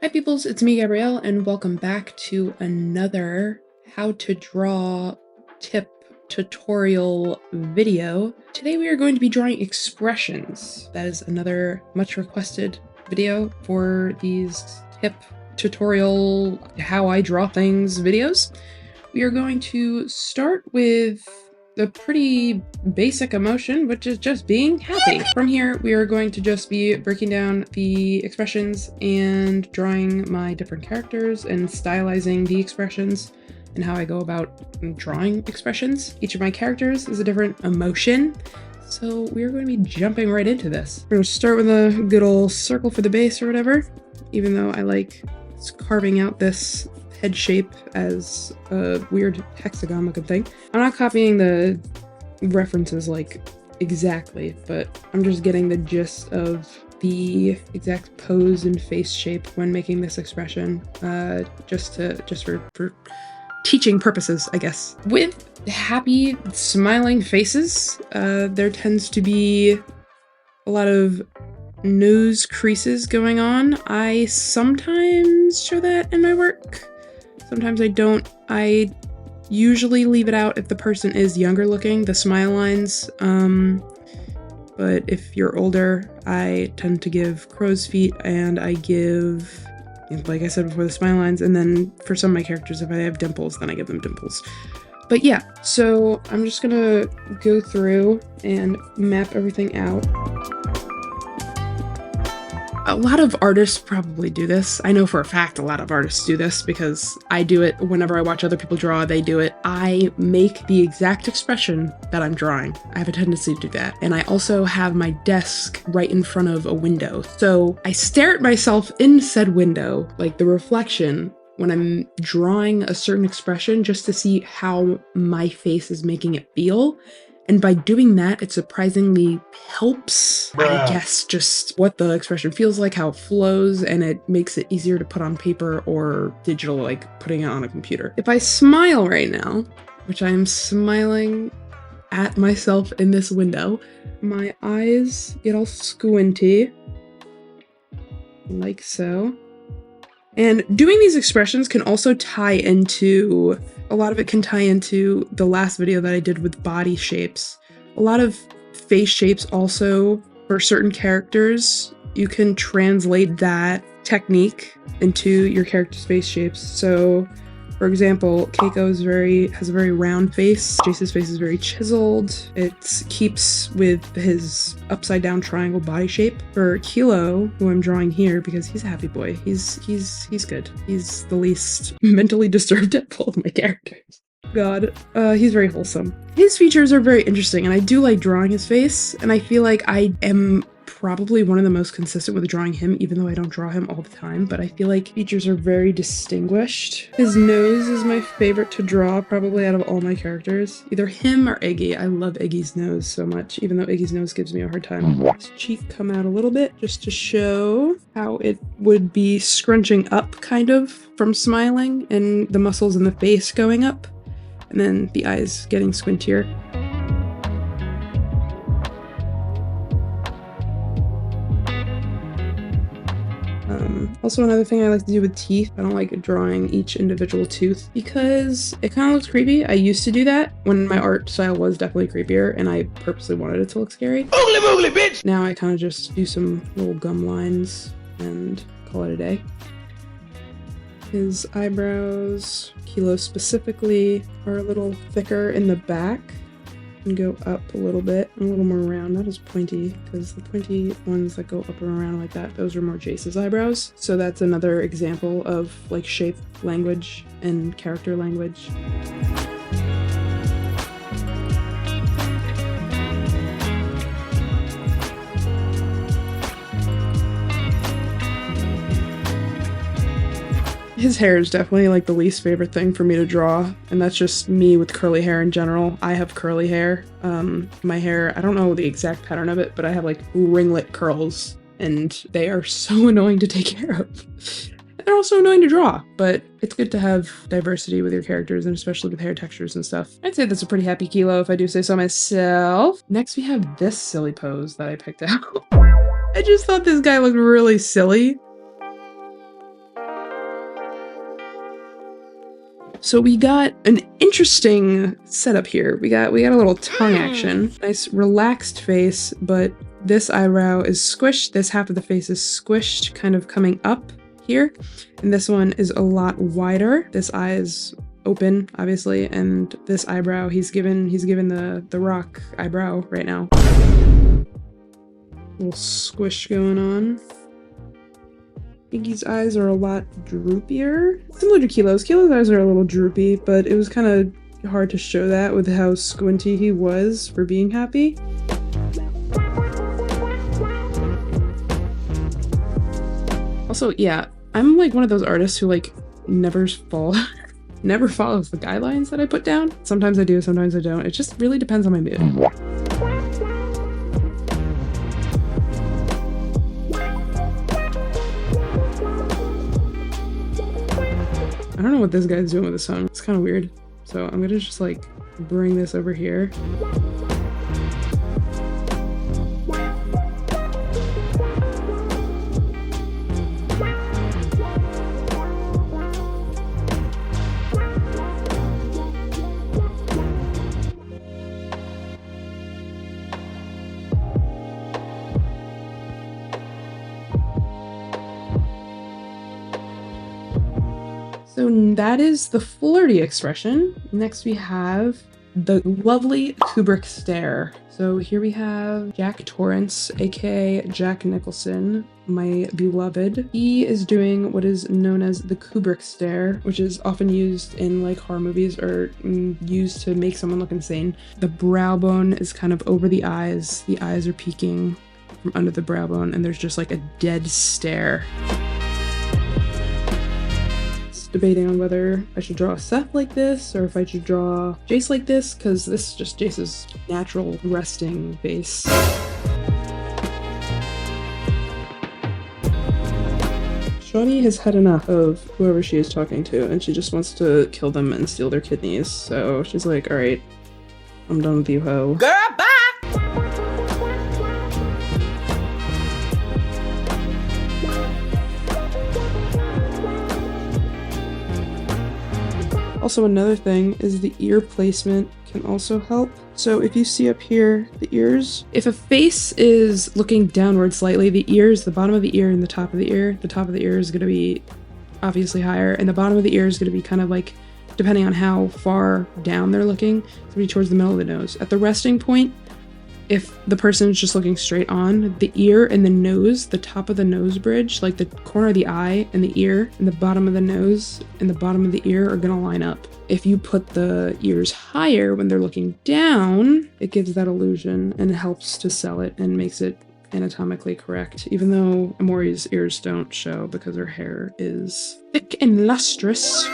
Hi peoples, it's me Gabrielle and welcome back to another how to draw tip tutorial video. Today we are going to be drawing expressions. That is another much requested video for these tip tutorial how I draw things videos. We are going to start with the pretty basic emotion, which is just being happy. From here, we are going to just be breaking down the expressions and drawing my different characters and stylizing the expressions and how I go about drawing expressions. Each of my characters is a different emotion, so we're going to be jumping right into this. We're going to start with a good old circle for the base or whatever, even though I like carving out this head shape as a weird hexagon looking thing. I'm not copying the references like exactly, but I'm just getting the gist of the exact pose and face shape when making this expression, just for teaching purposes, I guess. With happy smiling faces, there tends to be a lot of nose creases going on. I sometimes show that in my work. Sometimes I don't. I usually leave it out if the person is younger looking, the smile lines. But if you're older, I tend to give crow's feet and I give, like I said before, the smile lines. And then for some of my characters, if I have dimples, then I give them dimples. But yeah, so I'm just gonna go through and map everything out. A lot of artists probably do this. I know for a fact a lot of artists do this because I do it whenever I watch other people draw, they do it. I make the exact expression that I'm drawing. I have a tendency to do that. And I also have my desk right in front of a window. So I stare at myself in said window, like the reflection, when I'm drawing a certain expression just to see how my face is making it feel. And by doing that, it surprisingly helps, I guess, just what the expression feels like, how it flows, and it makes it easier to put on paper or digital, like putting it on a computer. If I smile right now, which I am smiling at myself in this window, my eyes get all squinty, like so. And doing these expressions can also tie into, a lot of it can tie into the last video that I did with body shapes. A lot of face shapes also, for certain characters, you can translate that technique into your character's face shapes. So, for example, Keiko has a very round face. Jace's face is very chiseled. It keeps with his upside down triangle body shape. For Kilo, who I'm drawing here because he's a happy boy, he's good. He's the least mentally disturbed of all of my characters. God, he's very wholesome. His features are very interesting, and I do like drawing his face, and I feel like I am probably one of the most consistent with drawing him, even though I don't draw him all the time, but I feel like features are very distinguished. His nose is my favorite to draw, probably out of all my characters. Either him or Iggy. I love Iggy's nose so much, even though Iggy's nose gives me a hard time. His cheek come out a little bit, just to show how it would be scrunching up, kind of, from smiling, and the muscles in the face going up, and then the eyes getting squintier. Also, another thing I like to do with teeth, I don't like drawing each individual tooth because it kind of looks creepy. I used to do that when my art style was definitely creepier and I purposely wanted it to look scary. Oogly boogly, bitch! Now I kind of just do some little gum lines and call it a day. His eyebrows, Kilo specifically, are a little thicker in the back and go up a little bit, a little more round, not as pointy, because the pointy ones that go up and around like that, those are more Jace's eyebrows. So that's another example of like shape language and character language. His hair is definitely like the least favorite thing for me to draw, and that's just me with curly hair in general. I have curly hair. My hair, I don't know the exact pattern of it, but I have like ringlet curls, and they are so annoying to take care of. They're also annoying to draw, but it's good to have diversity with your characters, and especially with hair textures and stuff. I'd say that's a pretty happy Kilo if I do say so myself. Next we have this silly pose that I picked out. I just thought this guy looked really silly. So we got an interesting setup here. We got a little tongue action. Nice relaxed face, but this eyebrow is squished. This half of the face is squished, kind of coming up here. And this one is a lot wider. This eye is open, obviously, and this eyebrow, he's given the rock eyebrow right now. Little squish going on. Iggy's eyes are a lot droopier. Similar to Kilo's. Kilo's eyes are a little droopy, but it was kind of hard to show that with how squinty he was for being happy. Also, yeah, I'm like one of those artists who like never follows the guidelines that I put down. Sometimes I do, sometimes I don't. It just really depends on my mood. I don't know what this guy's doing with his tongue. It's kind of weird. So I'm gonna just like bring this over here. So that is the flirty expression. Next we have the lovely Kubrick stare. So here we have Jack Torrance, aka Jack Nicholson, my beloved. He is doing what is known as the Kubrick stare, which is often used in like horror movies or used to make someone look insane. The brow bone is kind of over the eyes are peeking from under the brow bone, and there's just like a dead stare. Debating on whether I should draw Seth like this or if I should draw Jace like this, because this is just Jace's natural resting face. Shawty has had enough of whoever she is talking to, and she just wants to kill them and steal their kidneys. So she's like, alright, I'm done with you, ho. Girl, bye! Also, another thing is the ear placement can also help. So if you see up here, the ears, if a face is looking downward slightly, the ears, the bottom of the ear and the top of the ear is going to be obviously higher, and the bottom of the ear is going to be kind of like, depending on how far down they're looking, it's going to be towards the middle of the nose. At the resting point, if the person is just looking straight on, the ear and the nose, the top of the nose bridge, like the corner of the eye and the ear and the bottom of the nose and the bottom of the ear are gonna line up. If you put the ears higher when they're looking down, it gives that illusion and it helps to sell it and makes it anatomically correct, even though Amori's ears don't show because her hair is thick and lustrous.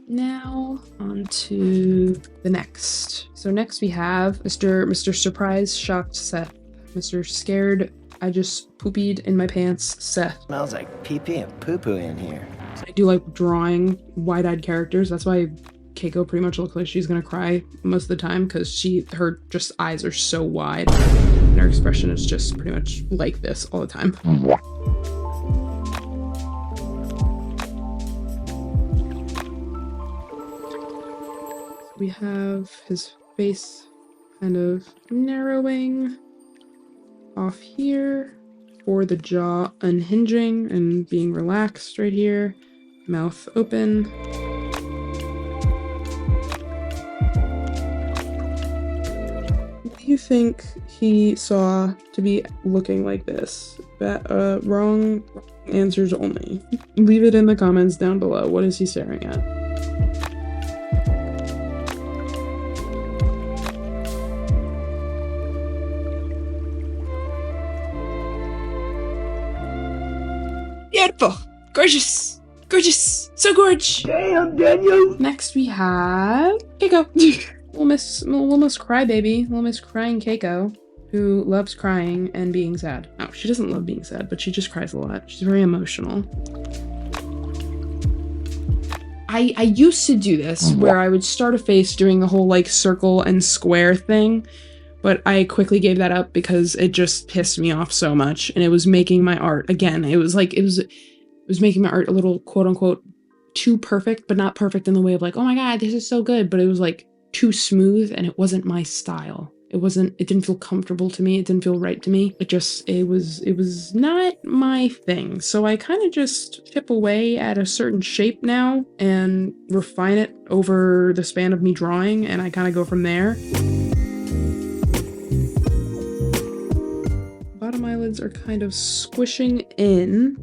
Now on to the next. So next we have Mr. Surprise Shocked Seth. Mr. Scared I just poopied in my pants Seth. Smells like pee-pee and poo-poo in here. I do like drawing wide-eyed characters. That's why Keiko pretty much looks like she's gonna cry most of the time, because her just eyes are so wide and her expression is just pretty much like this all the time. We have his face kind of narrowing off here for the jaw unhinging and being relaxed right here, mouth open. What do you think he saw to be looking like this? Wrong answers only. Leave it in the comments down below. What is he staring at? Beautiful, gorgeous, gorgeous, so gorge. Damn, Daniel. Next we have Keiko. Little Miss Crybaby, Little Miss Crying Keiko. who loves crying and being sad. Oh, she doesn't love being sad, but she just cries a lot. She's very emotional. I used to do this where I would start a face doing the whole like circle and square thing, but I quickly gave that up because it just pissed me off so much, and it was making my art, again, it was making my art a little quote unquote too perfect, but not perfect in the way of like, oh my god, this is so good, but it was like too smooth, and it wasn't my style. It didn't feel comfortable to me. It didn't feel right to me. It was not my thing. So I kind of just chip away at a certain shape now and refine it over the span of me drawing, and I kind of go from there. Bottom eyelids are kind of squishing in.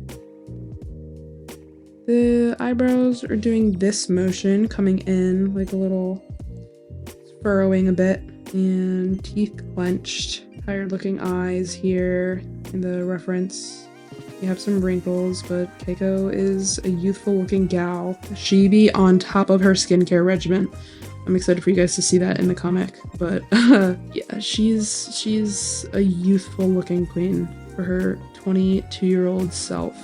The eyebrows are doing this motion, coming in like a little furrowing a bit. And teeth clenched, tired looking eyes here in the reference. You have some wrinkles, but Keiko is a youthful looking gal. She be on top of her skincare regimen. I'm excited for you guys to see that in the comic, but yeah, she's a youthful looking queen for her 22-year-old self.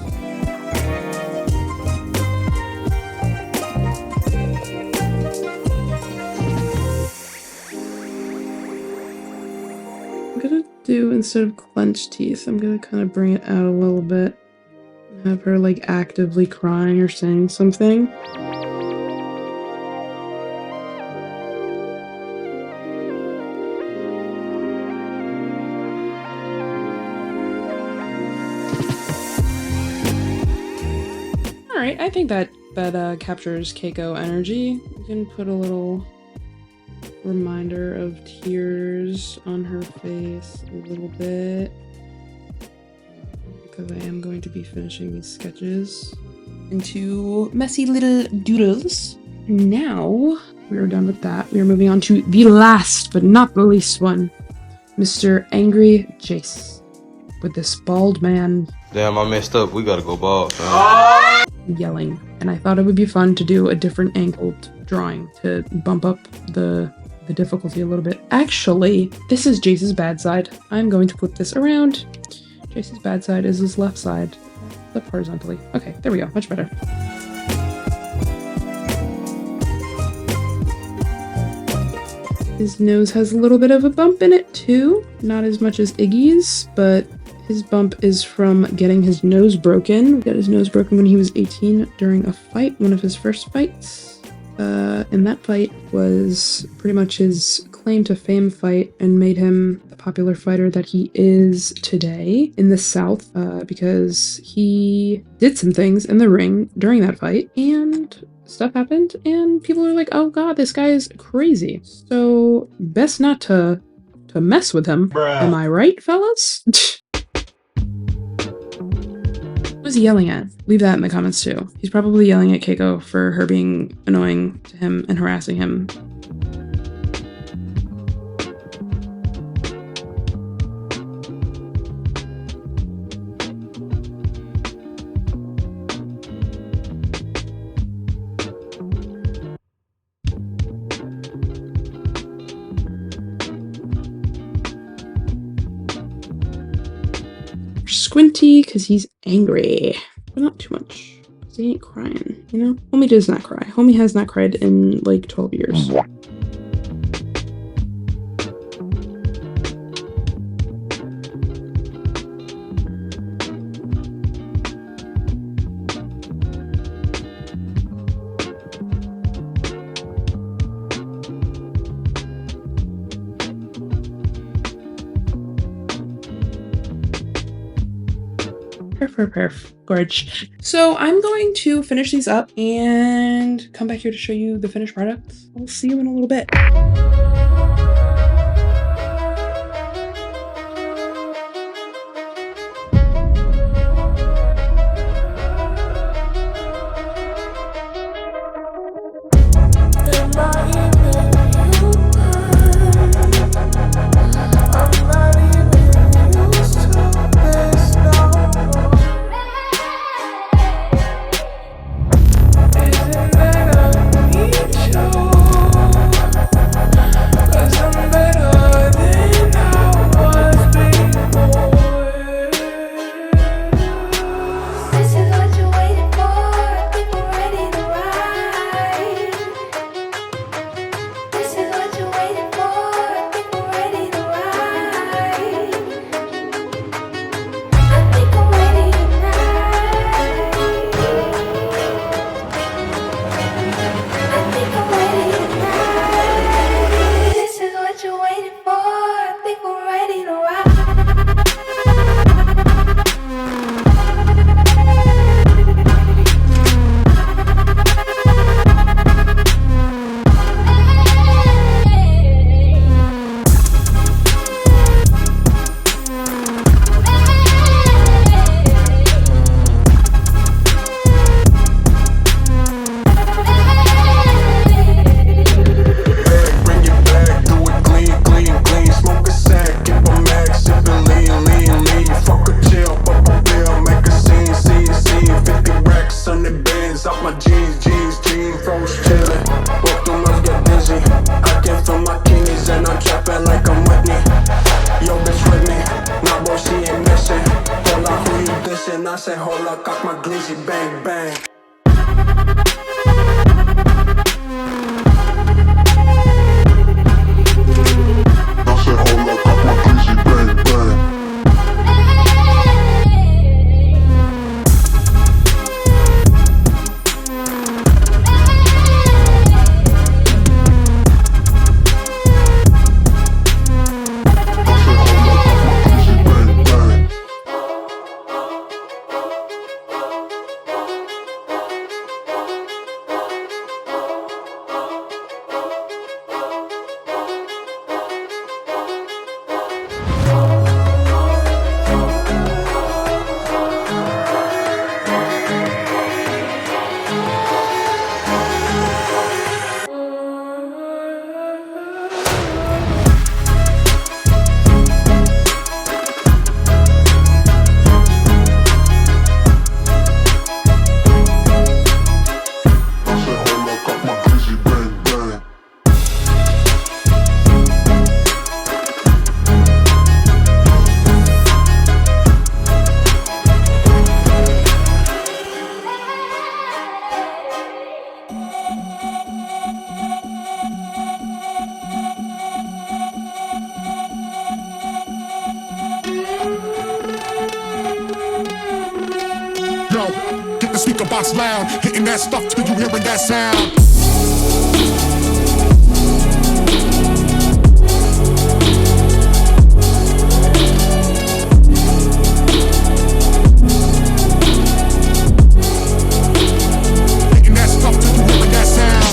Instead of clenched teeth, I'm gonna kind of bring it out a little bit. Have her like actively crying or saying something. Alright, I think that captures Keiko energy. You can put a little reminder of tears on her face a little bit, because I am going to be finishing these sketches into messy little doodles. Now we are done with that. We are moving on to the last but not the least one, Mr. Angry Jace, with this bald man. Damn, I messed up. We gotta go bald, man. Yelling. And I thought it would be fun to do a different angled drawing to bump up the difficulty a little bit. Actually, this is Jace's bad side. I'm going to flip this around. Jace's bad side is his left side. Flip horizontally. Okay, there we go. Much better. His nose has a little bit of a bump in it too. Not as much as Iggy's, but his bump is from getting his nose broken. He got his nose broken when he was 18 during a fight, one of his first fights. And that fight was pretty much his claim to fame fight and made him the popular fighter that he is today in the South, because he did some things in the ring during that fight and stuff happened and people are like, oh god, this guy is crazy. So best not to mess with him. Bruh. Am I right, fellas? What is he yelling at? Leave that in the comments too. He's probably yelling at Keiko for her being annoying to him and harassing him. Squinty because he's angry, but not too much because he ain't crying, you know? Homie does not cry. Homie has not cried in like 12 years. Perf. Gorge. So I'm going to finish these up and come back here to show you the finished product. I'll see you in a little bit. said, hold up, cock my glizzy, bang, bang. Get the speaker box loud, hitting that stuff till you hearing that sound. Hitting that stuff till you hearing that sound.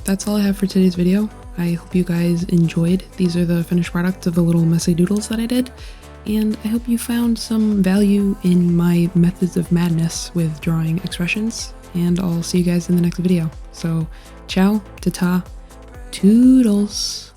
That's all I have for today's video. I hope you guys enjoyed. These are the finished products of the little messy doodles that I did, and I hope you found some value in my methods of madness with drawing expressions, and I'll see you guys in the next video. So, ciao, ta-ta, toodles.